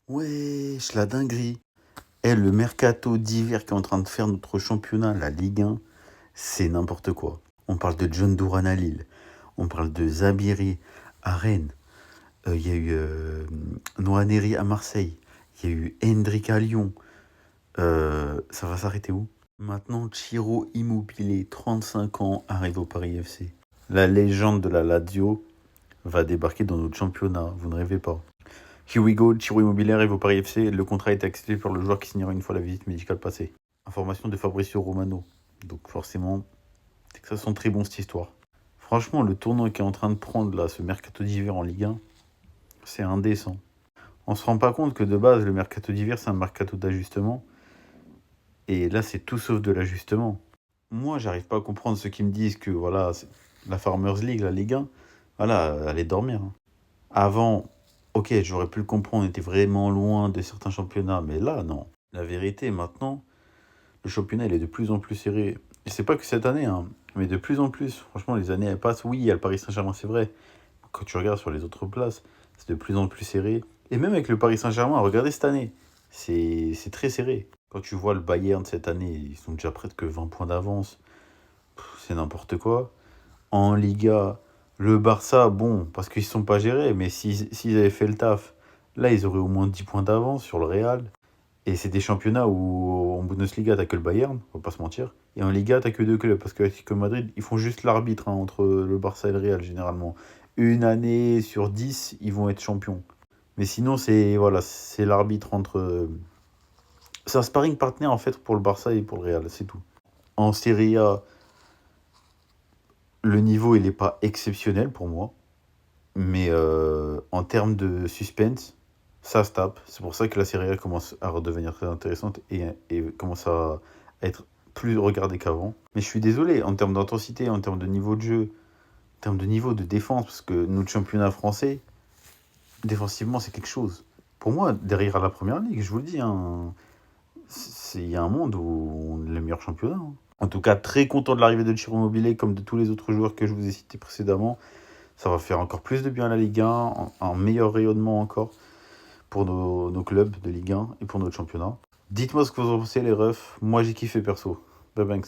Wesh, la dinguerie. Le mercato d'hiver qui est en train de faire notre championnat, la Ligue 1, c'est n'importe quoi. On parle de John Duran à Lille. On parle de Zabiri à Rennes. Il y a eu Noaneri à Marseille. Il y a eu Hendrik à Lyon. Ça va s'arrêter où? Maintenant, Ciro Immobile, 35 ans, arrive au Paris FC. La légende de la Lazio va débarquer dans notre championnat. Vous ne rêvez pas. Here we go, Ciro Immobile arrive au Paris FC. Le contrat a été accepté par le joueur qui signera une fois la visite médicale passée. Information de Fabrizio Romano. Donc forcément, c'est que ça sent très bon cette histoire. Franchement, le tournoi qui est en train de prendre là, ce mercato d'hiver en Ligue 1, c'est indécent. On se rend pas compte que de base, le mercato d'hiver, c'est un mercato d'ajustement. Et là, c'est tout sauf de l'ajustement. Moi, j'arrive pas à comprendre ceux qui me disent que voilà, la Farmers League, la Ligue 1, voilà, allez dormir. Avant, ok, j'aurais pu le comprendre, on était vraiment loin de certains championnats, mais là, non. La vérité, maintenant, le championnat, il est de plus en plus serré. Et c'est pas que cette année, hein, mais de plus en plus. Franchement, les années, elles passent. Oui, il y a le Paris Saint-Germain, c'est vrai. Quand tu regardes sur les autres places, c'est de plus en plus serré. Et même avec le Paris Saint-Germain, regardez cette année, c'est très serré. Quand tu vois le Bayern cette année, ils sont déjà près de 20 points d'avance. C'est n'importe quoi. En Liga, le Barça, bon, parce qu'ils ne sont pas gérés, mais s'ils avaient fait le taf, là, ils auraient au moins 10 points d'avance sur le Real. Et c'est des championnats où en Bundesliga, t'as que le Bayern, on va pas se mentir. Et en Liga, t'as que deux clubs, parce que Madrid, ils font juste l'arbitre entre le Barça et le Real, généralement. Une année sur 10, ils vont être champions. Mais sinon, c'est voilà, c'est l'arbitre entre... C'est un sparring partner, en fait, pour le Barça et pour le Real, c'est tout. En Serie A, le niveau, il n'est pas exceptionnel pour moi. Mais en termes de suspense, ça se tape. C'est pour ça que la série A commence à redevenir très intéressante et commence à être plus regardée qu'avant. Mais je suis désolé, en termes d'intensité, en termes de niveau de jeu, en termes de niveau de défense, parce que notre championnat français, défensivement, c'est quelque chose. Pour moi, derrière la première ligue, je vous le dis, hein, il y a un monde où on est le meilleur championnat. Hein. En tout cas, très content de l'arrivée de Ciro Immobile, comme de tous les autres joueurs que je vous ai cités précédemment. Ça va faire encore plus de bien à la Ligue 1, un meilleur rayonnement encore pour nos clubs de Ligue 1 et pour notre championnat. Dites-moi ce que vous en pensez les refs. Moi j'ai kiffé perso. Bye banks.